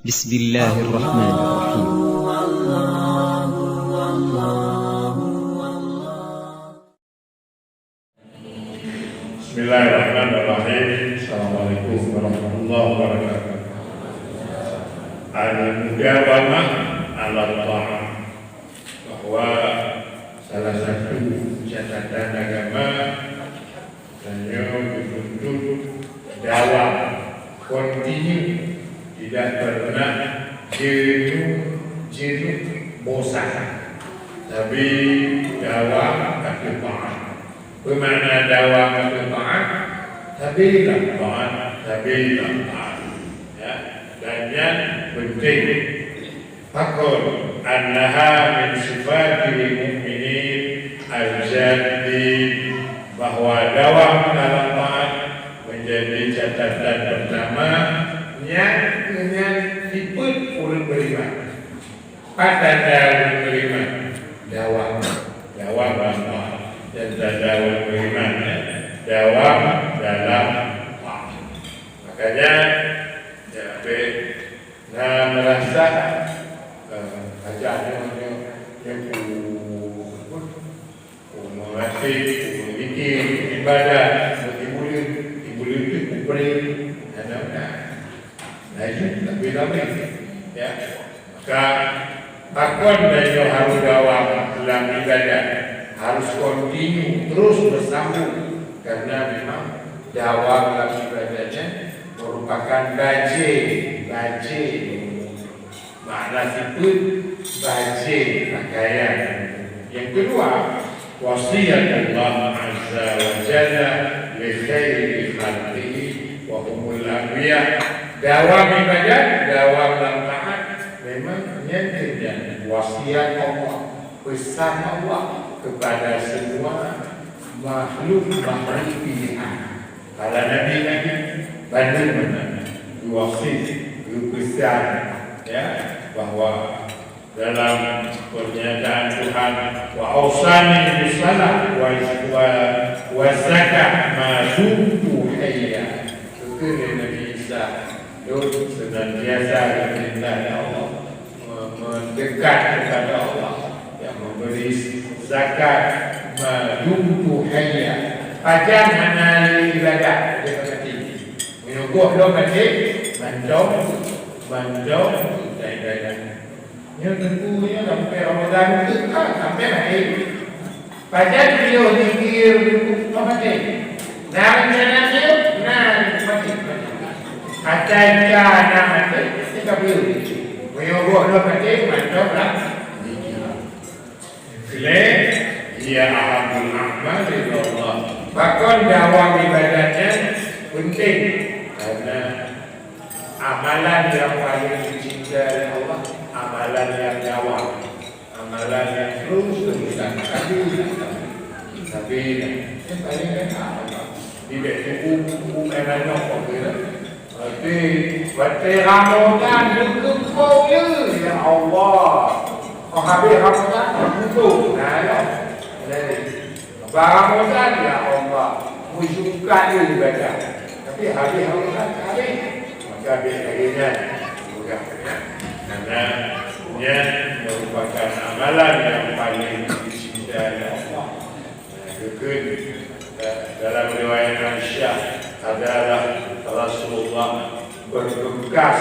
بسم الله الرحمن الرحيم. بسم الله الرحمن الرحيم. Assalamualaikum warahmatullahi wabarakatuh. Al-mudawamah ala ta'ah, bahwa salah satu catatan agama hanya dituntut dalam kontinu, tidak pernah jenuh bosan, tapi dalam ta'ah. Bermakna dawam atau taat, tabilah taat, ya. Dan yang penting, fakul annaha min sifatil mu'minin al-jaddi, bahwa dawam dalam taat menjadi catatan pertama yang dengan sifat orang beriman. Pada dalam beriman, dawam dalam taat. Dan dawam beriman, dawam dalam taat. Makanya merasa ajarnya yang mengerti, memikir ibadah, ibulir itu kubri, nah itu lebih ramai, ya. Maka takwan dan harus dawam dalam ibadah, harus kontinu, terus bersambung, karena memang dawam dalam ibadahnya merupakan baje, makna siput, baje, pakaian. Yang kedua, wasiat Allah Azza wa Jalla li khairi khalqihi wa humul anbiya. Dawam ibadah, dawam dalam taat, memang yang wasiat Allah, pesan Allah kepada semua makhluk pilihan. Para nabi benar-benar diwasit, berpesan, ya, bahwa dalam pernyataan Tuhan, wa ausani bisalah wa zakat ma dumtu hayya. Kepada Nabi Isa senantiasa diperintah Allah mendekat kepada Allah, yang memberi zakat madumtu hayya, pajan hanali ibadah dia berkata menunggu lo mati mandong ibadah. Yang tentunya sampai Ramadan itu sampai mati, pajan beliau zikir lo mati, nari mati acara mati kita beliau menunggu lo mati mandong lah. Ia ahabul amal ila Allah. Bahkan dawam ibadahnya penting, karena amalan yang paling dicintai Allah, amalan yang dawam, amalan yang terus-terusan. Tapi yang paling apa? Di buku kerana apa kira? Berarti Ramadan duduk kau ya Allah. Habis Ramadan butuh, Ramadan ya Allah musyukkan ibadah, tapi habis Ramadan maka habis laginya juga, karena ia merupakan amalan yang paling dicintai Allah. Dalam riwayat Aisyah adalah Rasulullah bertugas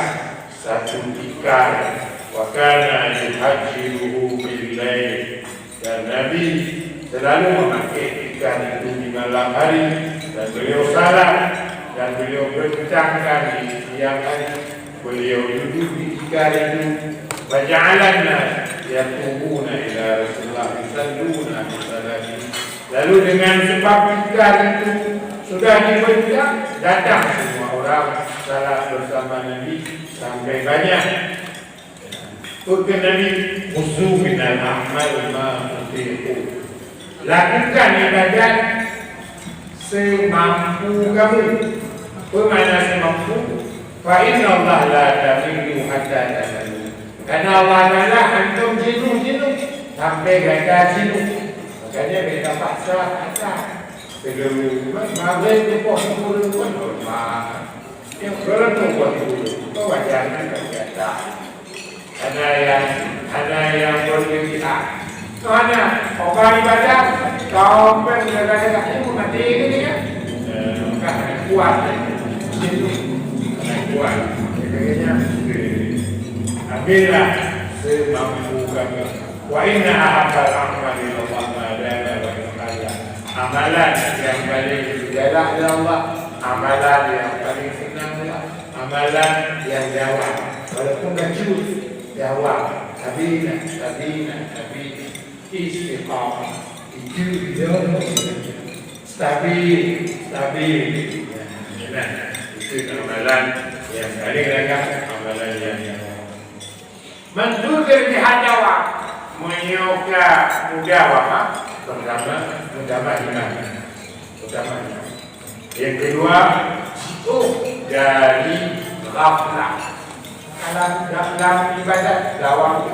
satu tikar, wakana yuhajiruhu bil-lail, dan Nabi selalu memakai ikan itu di malam hari, dan beliau salat dan beliau berbincangkan di siang hari. Beliau duduk di ikan itu, waja'alanna yaqumuna ila Rasulullah yusalluna bi salati. Lalu dengan sebab ikan itu sudah dibincang, datang semua orang salat bersama Nabi sampai banyak. Turkan Nabi, usu minal amal ma utiqu, lakukan ibadat semampu kamu. Bermakna semampu, fa inna Allah la tamilu hatta tamalu, karena Allah adalah antum jenuh sampai gagal jenuh. Makanya kita paksa sebelum maghrib ke pohon pun hormat, Yang berlaku buat dulu, itu wajarnya terbiasa. Ada yang berbeda. Mana orang ibadah, kau berjaga-jaga itu mati ini kan? Maka kuat, itu kuat. Kayaknya ambillah semampu kami. Wa inna ahabbal amali Allah madana wa inqala. Amalan yang paling dijaga oleh Allah, amalan yang paling senang Allah, amalan yang jawab. Walaupun kecil, jawab. Tabina, istiqamah. Itu dia stabil. Nah, itu amalan yang paling rakyat, amalan yang mendur dari hadawa menyoka muda wapa pertama iman. Yang kedua itu dari ghaflah. Kalau dalam ibadah dawam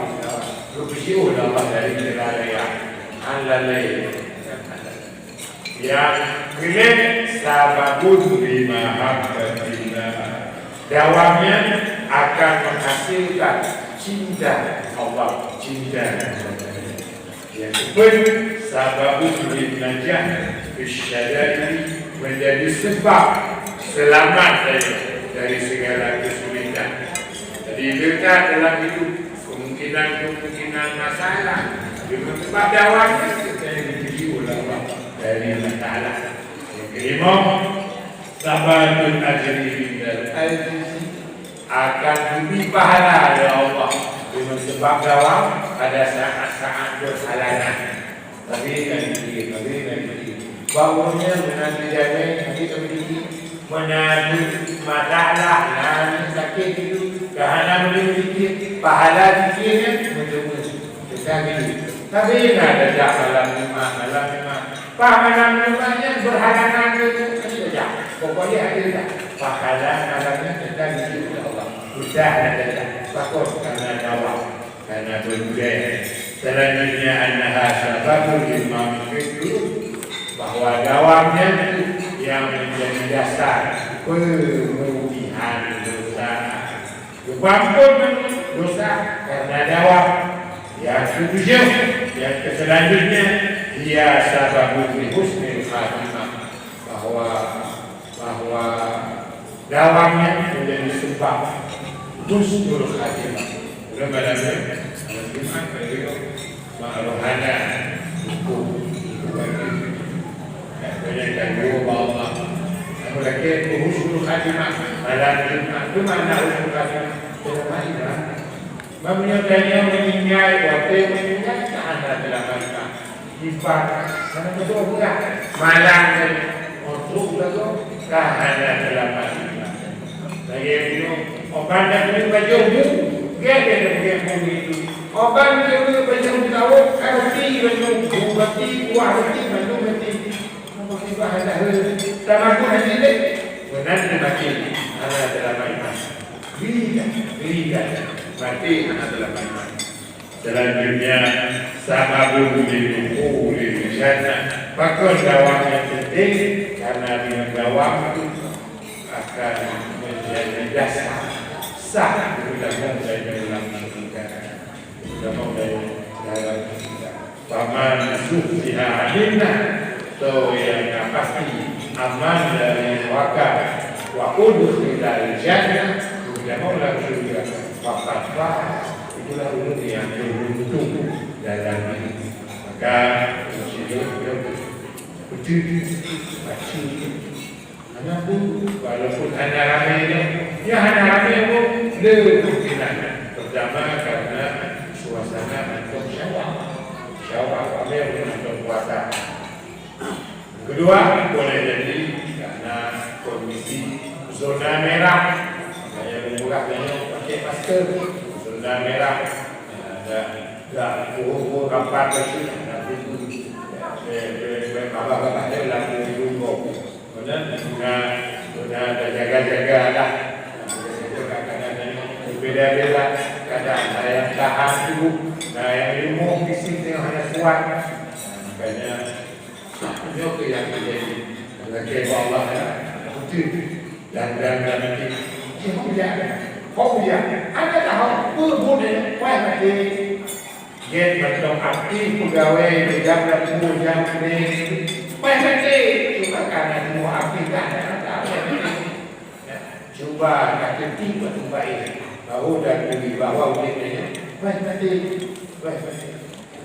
bersyukur Allah dari kelalaian alalai. Yang kedua sababun bima habbatillah. Dawamnya akan menghasilkan cinta Allah, cinta. Yang kedua sababun najah bisyadari, menjadi sebab selamat dari segala kesulitan. Jadi dekat dalam hidup kemungkinan masalah dengan sebab dawamnya kita diberi oleh Allah dari Allah Ta'ala. Yang kelima sabatun ajri bindal aziz, akan diberi pahala oleh Allah dengan sebab dawam pada saat-saat berhalangan. Tapi nanti bangunnya menanti jamin, nanti terjadi menanti masalah, nanti sakit itu, kehana memiliki pahala dikirnya menjemput. Tapi ada jak malam lima. Pahala limanya berhalangan itu saja. Pokoknya ada pahala malamnya kita dikir oleh Allah. Sudah ada takut karena jawab, karena berbudaya. Selanjutnya anaha sababul imam itu, bahwa dawamnya yang menjadi dasar pemulihan dosa. Diampun dosa karena dawam. Yang ketujuh, yang selanjutnya dia sababul husnul khatimah, bahwa dawamnya menjadi sebab husnul khatimah. Mudah-mudahan Jumat beliau ma'ruhana hukum banyak dua Allah. Mereka husnul khatimah malam Jumat. Itu mana husnul khatimah? Tidak. Menyadari meninggal, waktu meninggal tak ada dalam mereka. Ibadah, mana betul bukan? Malam dan untuk lagu tak ada dalam mereka. Lagi itu obat yang beri baju itu, dia beri baju itu. Obat yang beri baju tahu, arti baju, bukti, kuarti baju bukti. Bukti bahasa sama pun hati dek, benar mati ada dalam mereka. Berikan. Berarti adalah iman. Selanjutnya sababun lidukhulil jannah. Maka dawam yang penting, karena dengan dawam itu akan menjadi dasar sah mudah-mudahan dari dalam surga. Mudah-mudahan dalam surga. Paman sufiha adinna, so yang pasti aman dari neraka wa udkhilal jannah, mudah-mudahan surga. Fakta itulah urut yang beruntung dalam hidup. Maka anak pun walaupun hanya ramainya, ya hanya ramai pun kemungkinan pertama karena suasana untuk syawal ramai untuk puasa. Kedua boleh jadi karena kondisi zona merah. Saya membuatnya pakai masker, zona merah, ada buku rapat itu, nanti itu, bapak-bapak dia lalu dulu, kemudian sudah ada jaga-jaga lah, kadang-kadang berbeda-beda, kadang ada yang tahan dulu, ada yang ilmu fisik yang hanya kuat, makanya itu yang terjadi. Bagi Allah ya, dan nanti không ya ada tahu boleh nanti gen macam aktif pegawai pejabat dan kemudian ini nanti cuma karena semua aktif kan coba nanti tiba coba ini bahu dan di bawah ini nanti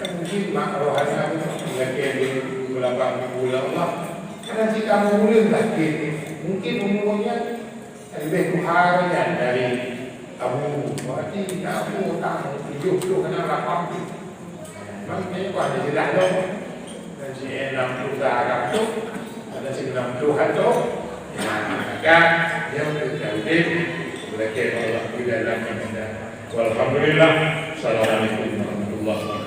mungkin mak rohani aku lagi di belakang bulan Allah karena jika kamu mulai lagi mungkin umurnya lebih harian dari kamu berarti kamu tahu hidup tu kena lapang maknanya kau ada jelas dong dan si 60 tahun tu ada si 60 tu maka dia berjauh berakhir Allah di dalam Alhamdulillah. Assalamualaikum warahmatullahi wabarakatuh.